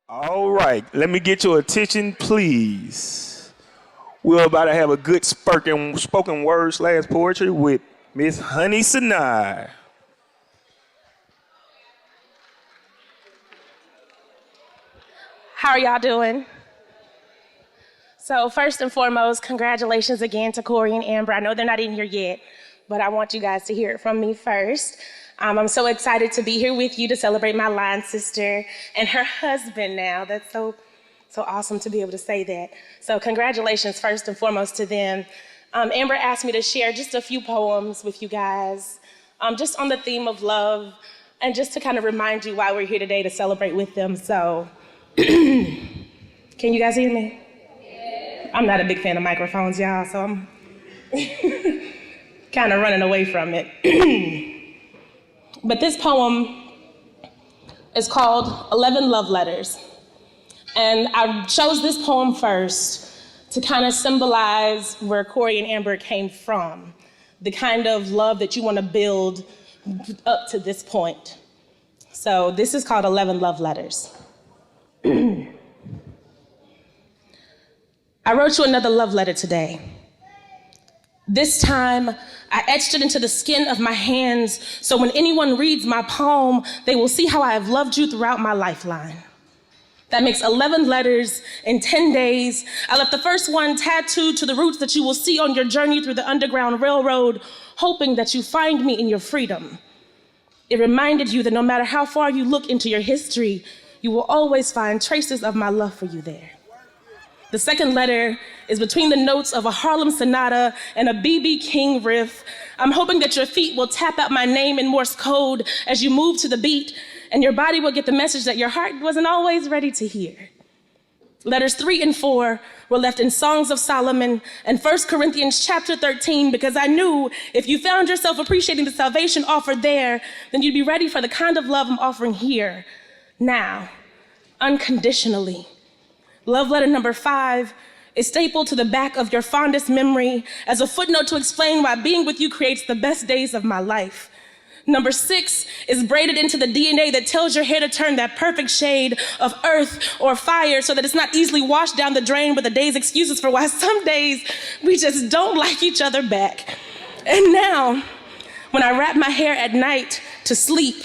All right, let me get your attention, please. We're about to have a good spoken word / poetry with Miss Honey Sanaa. How are y'all doing? So first and foremost, congratulations again to Corey and Amber. I know they're not in here yet, but I want you guys to hear it from me first. I'm so excited to be here with you to celebrate my line sister and her husband now. That's so awesome to be able to say that. So congratulations first and foremost to them. Amber asked me to share just a few poems with you guys, just on the theme of love, and just to kind of remind you why we're here today to celebrate with them. So, can you guys hear me? I'm not a big fan of microphones, y'all, so I'm kind of running away from it. But this poem is called 11 Love Letters. And I chose this poem first to kind of symbolize where Corey and Amber came from, the kind of love that you want to build up to this point. So this is called 11 Love Letters. I wrote you another love letter today. This time, I etched it into the skin of my hands, so when anyone reads my poem, they will see how I have loved you throughout my lifeline. That makes 11 letters in 10 days. I left the first one tattooed to the roots that you will see on your journey through the Underground Railroad, hoping that you find me in your freedom. It reminded you that no matter how far you look into your history, you will always find traces of my love for you there. The second letter is between the notes of a Harlem sonata and a B.B. King riff. I'm hoping that your feet will tap out my name in Morse code as you move to the beat, and your body will get the message that your heart wasn't always ready to hear. Letters 3 and 4 were left in Songs of Solomon and 1 Corinthians chapter 13, because I knew if you found yourself appreciating the salvation offered there, then you'd be ready for the kind of love I'm offering here, now, unconditionally. Love letter number 5 is stapled to the back of your fondest memory as a footnote to explain why being with you creates the best days of my life. Number 6 is braided into the DNA that tells your hair to turn that perfect shade of earth or fire so that it's not easily washed down the drain with a day's excuses for why some days we just don't like each other back. And now, when I wrap my hair at night to sleep,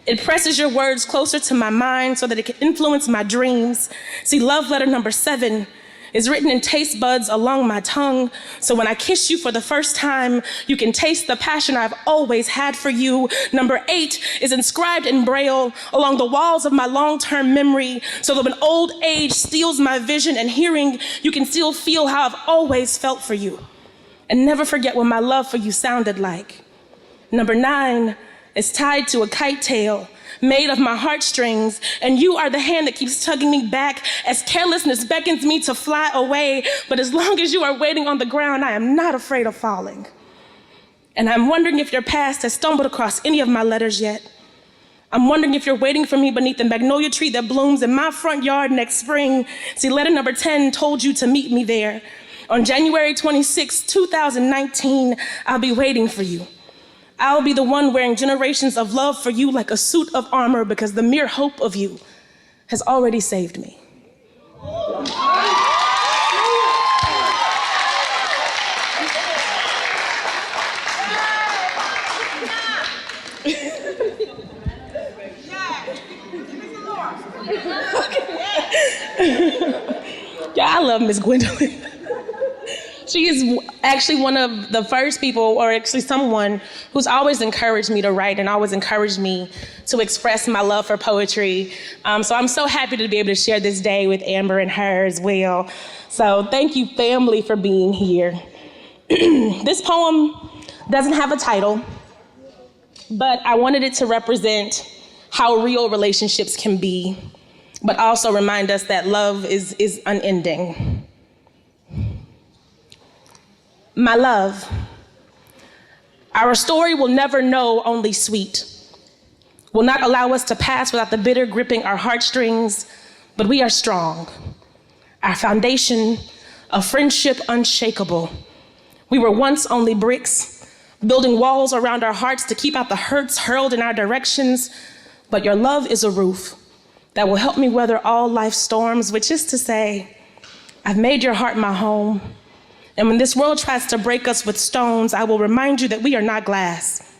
it presses your words closer to my mind so that it can influence my dreams. See, love letter number 7 is written in taste buds along my tongue, so when I kiss you for the first time, you can taste the passion I've always had for you. Number 8 is inscribed in Braille along the walls of my long-term memory, so that when old age steals my vision and hearing, you can still feel how I've always felt for you. And never forget what my love for you sounded like. Number 9 is tied to a kite tail made of my heartstrings, and you are the hand that keeps tugging me back as carelessness beckons me to fly away. But as long as you are waiting on the ground, I am not afraid of falling. And I'm wondering if your past has stumbled across any of my letters yet. I'm wondering if you're waiting for me beneath the magnolia tree that blooms in my front yard next spring. See, letter number 10 told you to meet me there. On January 26, 2019, I'll be waiting for you. I'll be the one wearing generations of love for you like a suit of armor, because the mere hope of you has already saved me. Yeah, I love Miss Gwendolyn. She is actually one of the first people, or actually someone, who's always encouraged me to write and always encouraged me to express my love for poetry. So I'm so happy to be able to share this day with Amber and her as well. So thank you, family, for being here. This poem doesn't have a title, but I wanted it to represent how real relationships can be, but also remind us that love is unending. My love, our story will never know only sweet, will not allow us to pass without the bitter gripping our heartstrings, but we are strong. Our foundation, a friendship unshakable. We were once only bricks, building walls around our hearts to keep out the hurts hurled in our directions, but your love is a roof that will help me weather all life's storms, which is to say, I've made your heart my home. And when this world tries to break us with stones, I will remind you that we are not glass,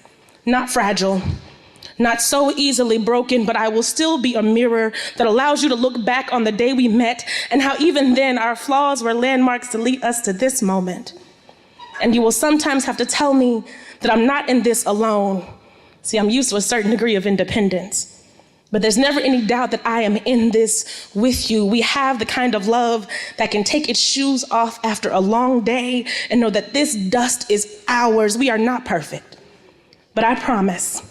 not fragile, not so easily broken, but I will still be a mirror that allows you to look back on the day we met and how even then our flaws were landmarks to lead us to this moment. And you will sometimes have to tell me that I'm not in this alone. See, I'm used to a certain degree of independence. But there's never any doubt that I am in this with you. We have the kind of love that can take its shoes off after a long day and know that this dust is ours. We are not perfect. But I promise,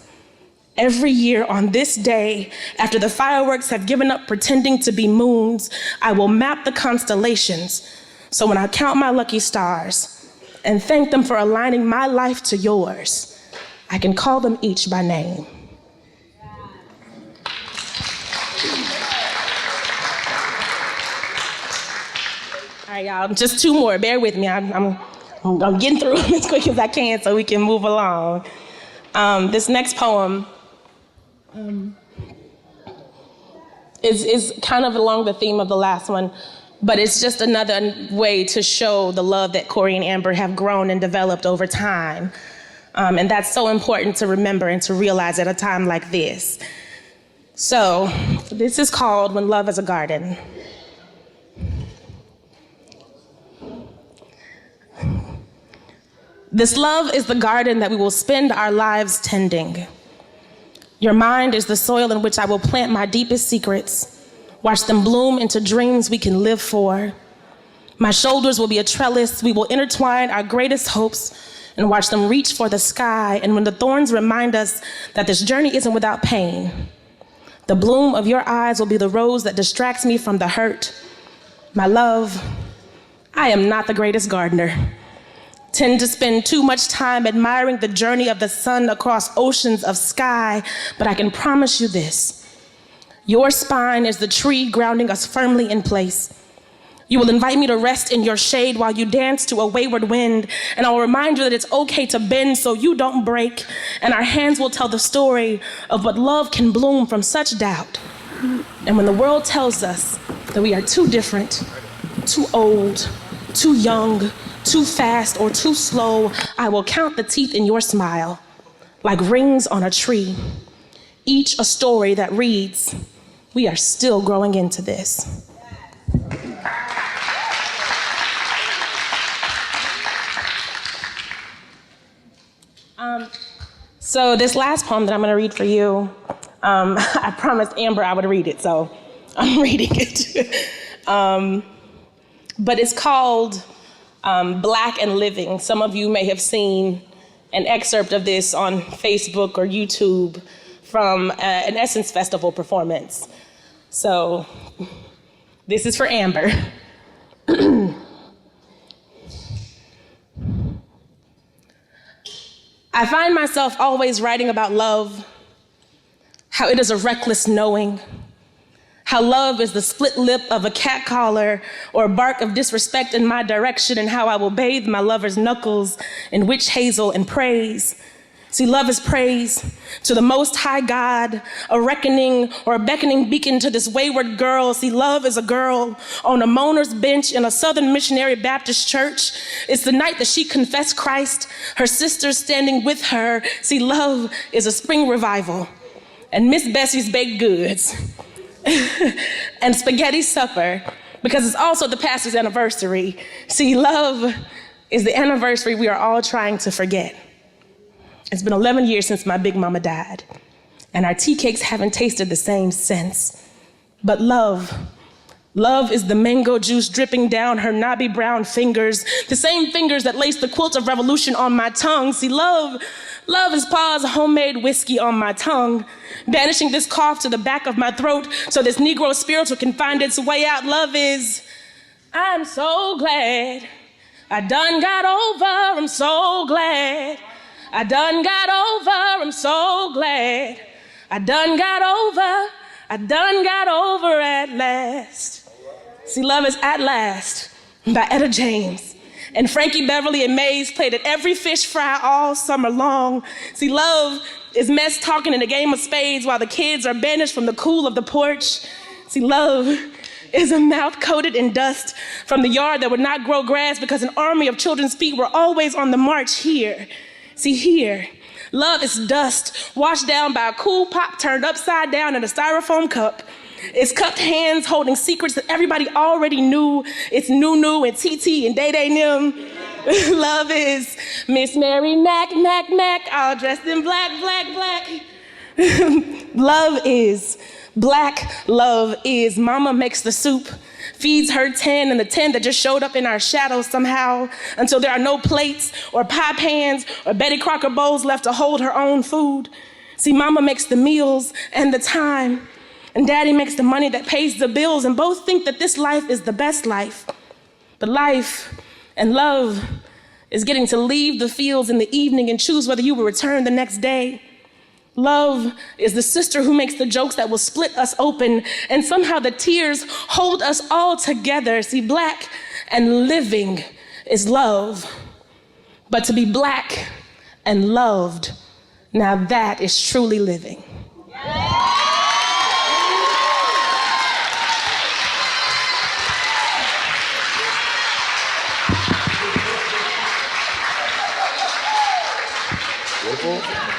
every year on this day, after the fireworks have given up pretending to be moons, I will map the constellations. So when I count my lucky stars and thank them for aligning my life to yours, I can call them each by name. All right, y'all, just two more. Bear with me. I'm getting through them as quick as I can so we can move along. This next poem is kind of along the theme of the last one, but it's just another way to show the love that Corey and Amber have grown and developed over time. And that's so important to remember and to realize at a time like this. So this is called When Love is a Garden. This love is the garden that we will spend our lives tending. Your mind is the soil in which I will plant my deepest secrets, watch them bloom into dreams we can live for. My shoulders will be a trellis. We will intertwine our greatest hopes and watch them reach for the sky. And when the thorns remind us that this journey isn't without pain, the bloom of your eyes will be the rose that distracts me from the hurt. My love, I am not the greatest gardener. Tend to spend too much time admiring the journey of the sun across oceans of sky, but I can promise you this. Your spine is the tree grounding us firmly in place. You will invite me to rest in your shade while you dance to a wayward wind, and I'll remind you that it's okay to bend so you don't break, and our hands will tell the story of what love can bloom from such doubt. And when the world tells us that we are too different, too old, too young, too fast, or too slow, I will count the teeth in your smile like rings on a tree, each a story that reads, we are still growing into this. So this last poem that I'm going to read for you, I promised Amber I would read it, so I'm reading it. But it's called Black and Living. Some of you may have seen an excerpt of this on Facebook or YouTube from an Essence Festival performance. So this is for Amber. I find myself always writing about love, how it is a reckless knowing, how love is the split lip of a cat collar or a bark of disrespect in my direction, and how I will bathe my lover's knuckles in witch hazel and praise. See, love is praise to the Most High God, a reckoning or a beckoning beacon to this wayward girl. See, love is a girl on a moaner's bench in a Southern Missionary Baptist church. It's the night that she confessed Christ, her sisters standing with her. See, love is a spring revival and Miss Bessie's baked goods and spaghetti supper, because it's also the pastor's anniversary. See, love is the anniversary we are all trying to forget. It's been 11 years since my big mama died, and our tea cakes haven't tasted the same since. But love is the mango juice dripping down her knobby brown fingers, the same fingers that lace the quilt of revolution on my tongue. See, love is Pa's homemade whiskey on my tongue, banishing this cough to the back of my throat so this Negro spiritual can find its way out. Love is, I'm so glad I done got over, I'm so glad I done got over, I'm so glad I done got over at last. See, love is At Last by Etta James. And Frankie Beverly and Maze played at every fish fry all summer long. See, love is mess talking in a game of spades while the kids are banished from the cool of the porch. See, love is a mouth coated in dust from the yard that would not grow grass because an army of children's feet were always on the march here. See, here, love is dust washed down by a cool pop turned upside down in a styrofoam cup. It's cupped hands holding secrets that everybody already knew. It's Nunu and TT and Day Day Nim. Love is Miss Mary Mac, Mac, Mac, all dressed in black, black, black. Love is black. Love is Mama makes the soup, feeds her 10 and the 10 that just showed up in our shadows somehow until there are no plates or pie pans or Betty Crocker bowls left to hold her own food. See, Mama makes the meals and the time, and Daddy makes the money that pays the bills, and both think that this life is the best life. But life and love is getting to leave the fields in the evening and choose whether you will return the next day. Love is the sister who makes the jokes that will split us open, and somehow the tears hold us all together. See, black and living is love. But to be black and loved, now that is truly living. Beautiful.